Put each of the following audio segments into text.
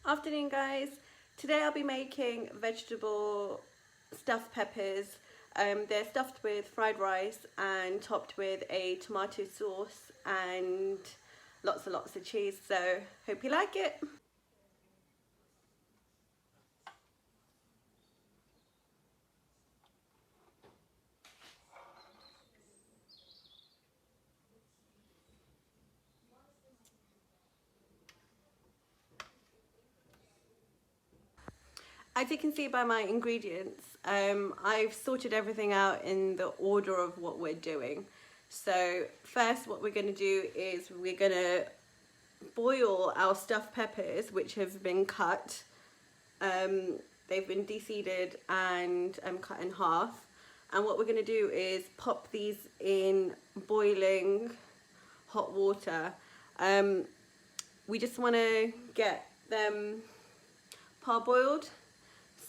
Afternoon guys, today I'll be making vegetable stuffed peppers. They're stuffed with fried rice and topped with a tomato sauce and lots and lots of cheese, so hope you like it. As you can see by my ingredients, I've sorted everything out in the order of what we're doing. So first what we're going to do is we're going to boil our stuffed peppers, which have been cut. They've been de-seeded and cut in half. And what we're going to do is pop these in boiling hot water. We just want to get them parboiled.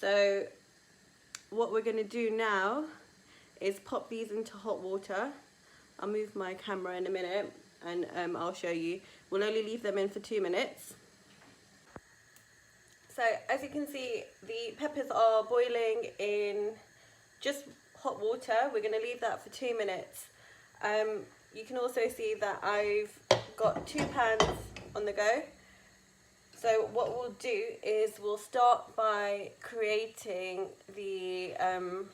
So what we're going to do now is pop these into hot water. I'll move my camera in a minute and I'll show you. We'll only leave them in for 2 minutes. So as you can see, the peppers are boiling in just hot water. We're going to leave that for 2 minutes. You can also see that I've got 2 pans on the go. So what we'll do is we'll start by creating the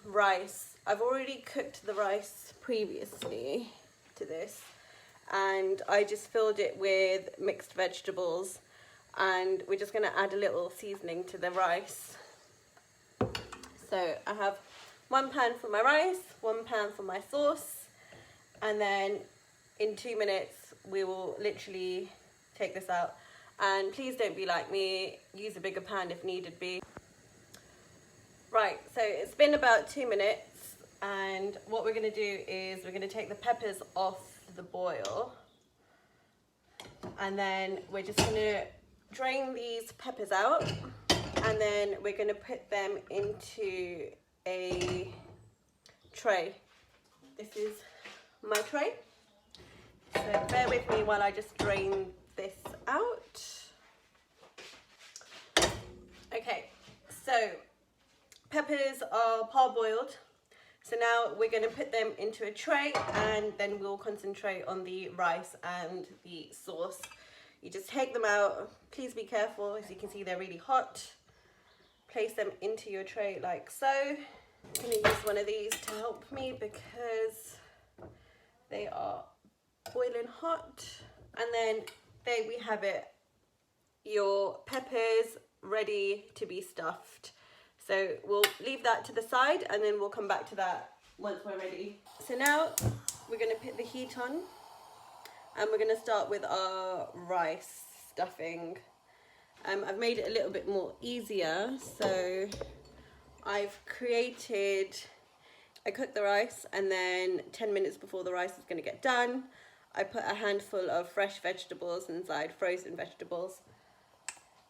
rice. I've already cooked the rice previously to this, and I just filled it with mixed vegetables, and we're just going to add a little seasoning to the rice. So I have 1 pan for my rice, 1 pan for my sauce, and then in 2 minutes we will literally take this out. And please don't be like me, use a bigger pan if needed be. Right, so it's been about 2 minutes, and what we're going to do is we're going to take the peppers off the boil, and then we're just going to drain these peppers out, and then we're going to put them into a tray. This is my tray, so bear with me while I just drain this out. Okay, so peppers are parboiled, so now we're going to put them into a tray, and then we'll concentrate on the rice and the sauce. You just take them out. Please be careful, as you can see they're really hot. Place them into your tray like so. I'm going to use one of these to help me because they are boiling hot. And then there we have it, your peppers ready to be stuffed. So we'll leave that to the side, and then we'll come back to that once we're ready. So now we're going to put the heat on, and we're going to start with our rice stuffing. I've made it a little bit more easier, so I cooked the rice, and then 10 minutes before the rice is going to get done, I put a handful of fresh vegetables inside, frozen vegetables.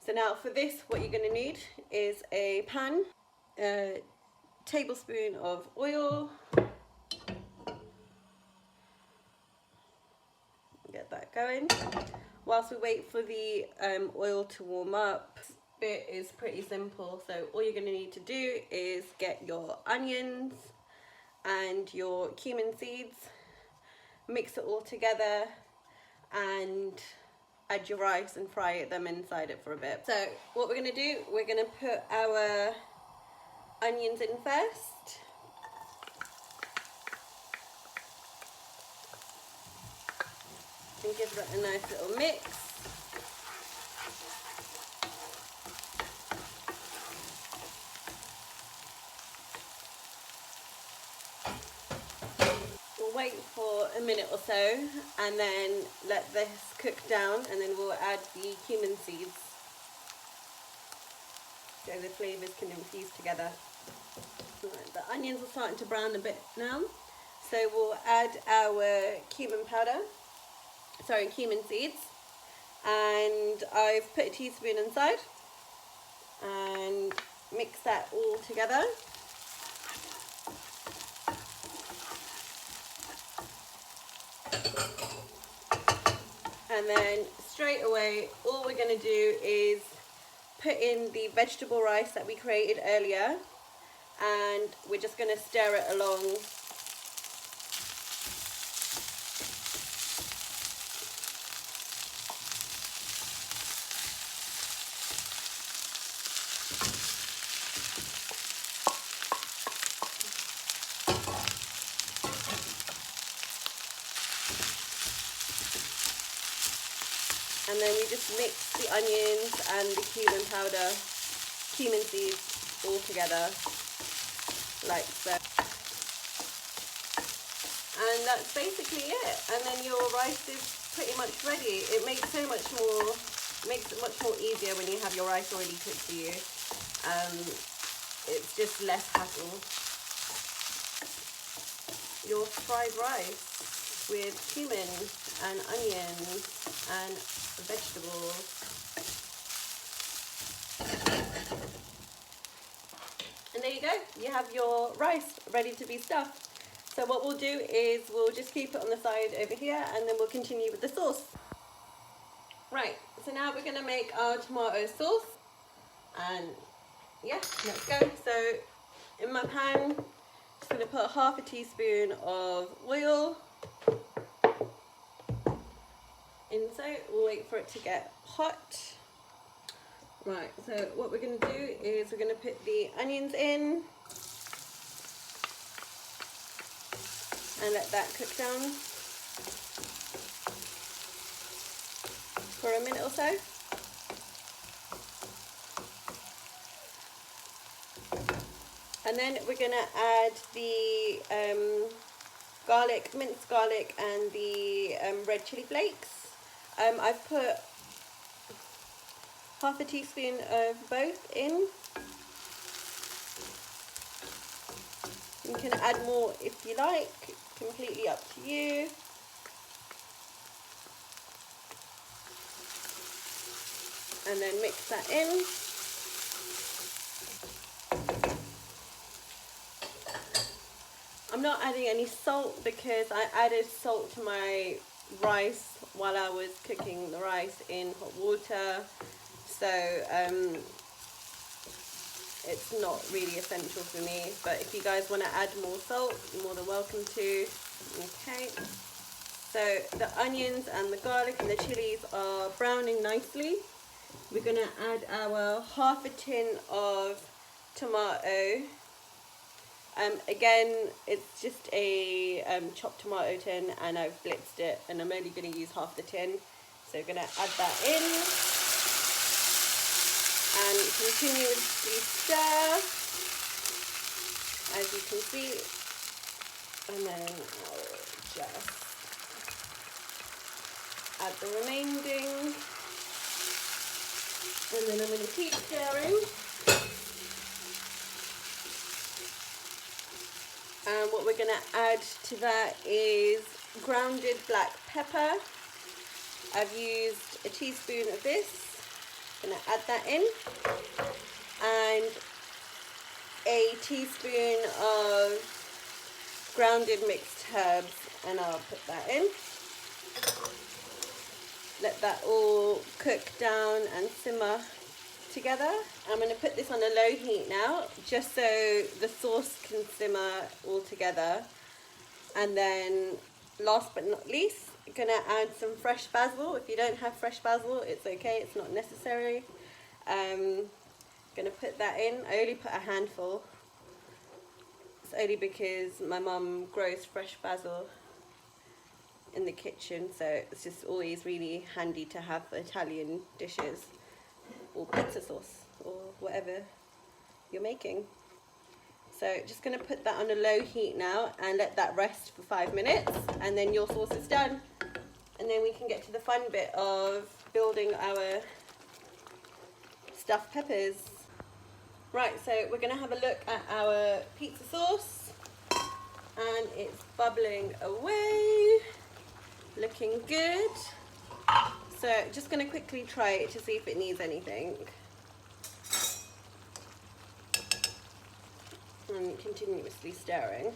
So now for this, what you're going to need is a pan, a tablespoon of oil, get that going. Whilst we wait for the oil to warm up, this bit is pretty simple. So all you're going to need to do is get your onions and your cumin seeds, mix it all together, and add your rice and fry them inside it for a bit. So what we're going to do, we're going to put our onions in first. And give that a nice little mix. Wait for a minute or so, and then let this cook down, and then we'll add the cumin seeds so the flavours can infuse together. Right, the onions are starting to brown a bit now, so we'll add our cumin seeds, and I've put a teaspoon inside and mix that all together. And then straight away, all we're going to do is put in the vegetable rice that we created earlier, and we're just going to stir it along. And then we just mix the onions and the cumin seeds all together, like so. And that's basically it. And then your rice is pretty much ready. It makes it much more easier when you have your rice already cooked for you. It's just less hassle. Your fried rice with cumin and onions and vegetables. And there you go, you have your rice ready to be stuffed. So what we'll do is we'll just keep it on the side over here, and then we'll continue with the sauce. Right, so now we're going to make our tomato sauce, and yeah, let's go. So in my pan, just going to put half a teaspoon of oil. So we'll wait for it to get hot. Right, so what we're going to do is we're going to put the onions in and let that cook down for a minute or so. And then we're going to add the garlic, minced garlic, and the red chili flakes. I've put half a teaspoon of both in. You can add more if you like, completely up to you. And then mix that in. I'm not adding any salt because I added salt to my rice while I was cooking the rice in hot water, so it's not really essential for me, but if you guys want to add more salt, you're more than welcome to. Okay, so the onions and the garlic and the chilies are browning nicely. We're going to add our half a tin of tomato. Again, it's just a chopped tomato tin, and I've blitzed it, and I'm only going to use half the tin. So we're going to add that in and continuously stir, as you can see. And then I'll just add the remaining, and then I'm going to keep stirring. And what we're going to add to that is grounded black pepper. I've used a teaspoon of this. I'm going to add that in. And a teaspoon of grounded mixed herbs, and I'll put that in. Let that all cook down and simmer together. I'm going to put this on a low heat now, just so the sauce can simmer all together. And then last but not least, I'm going to add some fresh basil. If you don't have fresh basil, it's okay, it's not necessary. I'm going to put that in. I only put a handful. It's only because my mum grows fresh basil in the kitchen, so it's just always really handy to have for Italian dishes or pizza sauce or whatever you're making. So just going to put that on a low heat now and let that rest for 5 minutes, and then your sauce is done. And then we can get to the fun bit of building our stuffed peppers. Right, so we're going to have a look at our pizza sauce, and it's bubbling away, looking good. So just going to quickly try it to see if it needs anything. And continuously stirring.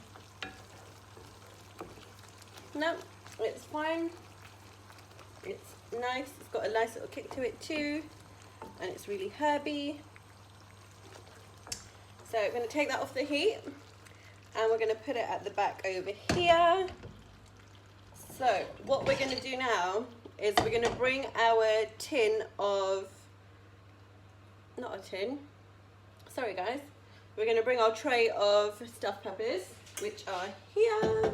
No, it's fine. It's nice. It's got a nice little kick to it too. and it's really herby. So I'm going to take that off the heat and we're going to put it at the back over here. So what we're going to do now is we're going to bring our tin of, not a tin, sorry guys, we're going to bring our tray of stuffed peppers, which are here,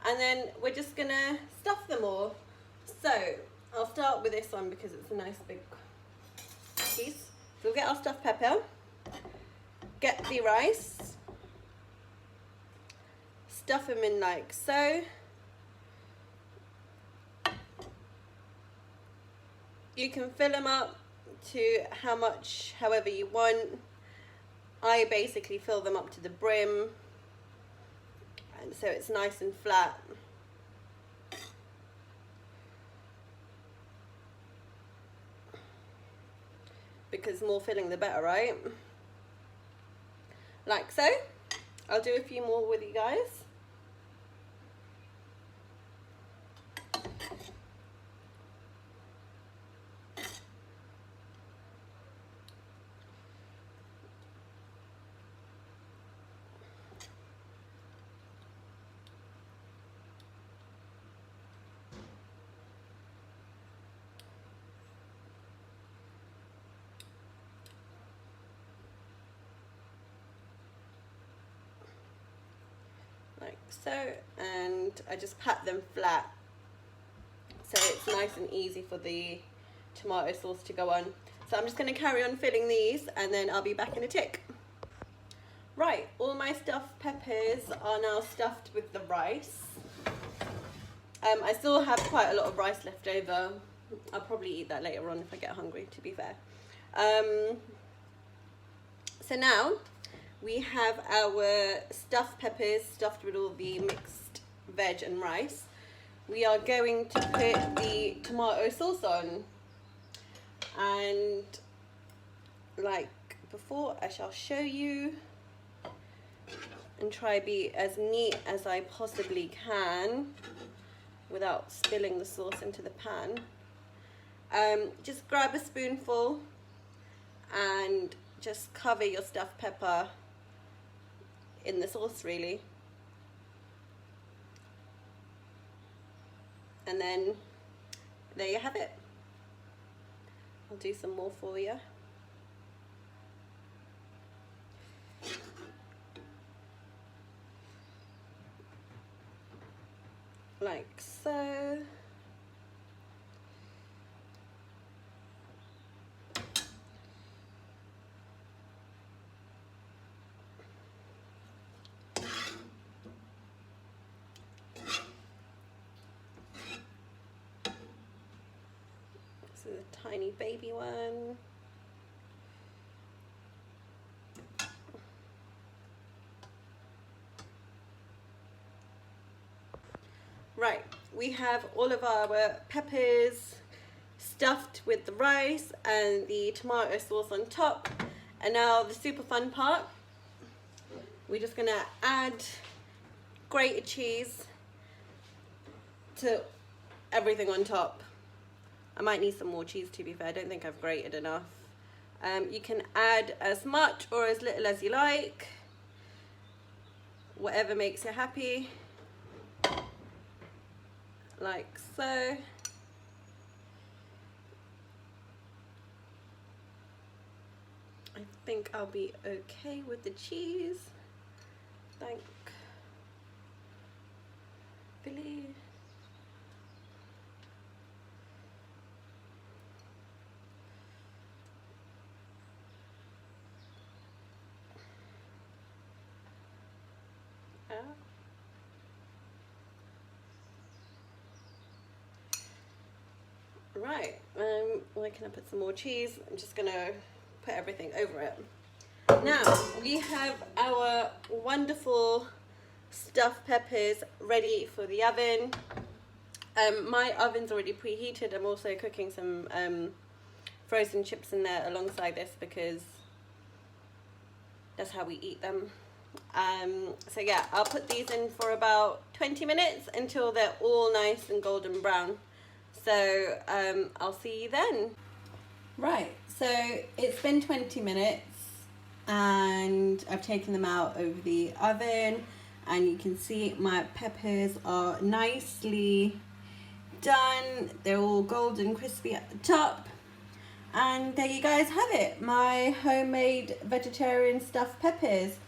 and then we're just going to stuff them all. So I'll start with this one because it's a nice big piece. So we'll get our stuffed pepper, get the rice, stuff them in like so. You can fill them up to however you want. I basically fill them up to the brim, and so it's nice and flat. Because more filling the better, right? Like so. I'll do a few more with you guys. Like so, and I just pat them flat so it's nice and easy for the tomato sauce to go on. So I'm just going to carry on filling these and then I'll be back in a tick. Right, all my stuffed peppers are now stuffed with the rice. I still have quite a lot of rice left over. I'll probably eat that later on if I get hungry, to be fair. So now we have our stuffed peppers stuffed with all the mixed veg and rice. We are going to put the tomato sauce on, and like before, I shall show you and try be as neat as I possibly can without spilling the sauce into the pan. Just grab a spoonful and just cover your stuffed pepper in the sauce, really, and then there you have it. I'll do some more for you. Like so. This is a tiny baby one. Right, we have all of our peppers stuffed with the rice and the tomato sauce on top. And now the super fun part, we're just gonna add grated cheese to everything on top. I might need some more cheese, to be fair. I don't think I've grated enough. You can add as much or as little as you like, whatever makes you happy. Like so. I think I'll be okay with the cheese. Thank Billy. Right, where can I put some more cheese? I'm just gonna put everything over it. Now we have our wonderful stuffed peppers ready for the oven. My oven's already preheated. I'm also cooking some frozen chips in there alongside this because that's how we eat them. So yeah, I'll put these in for about 20 minutes until they're all nice and golden brown. So I'll see you then. Right, so it's been 20 minutes and I've taken them out of the oven, and you can see my peppers are nicely done. They're all golden crispy at the top. And there you guys have it, my homemade vegetarian stuffed peppers.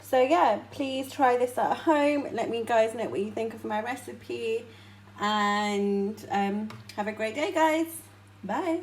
So yeah, please try this at home. Let me guys know what you think of my recipe, and have a great day, guys. Bye.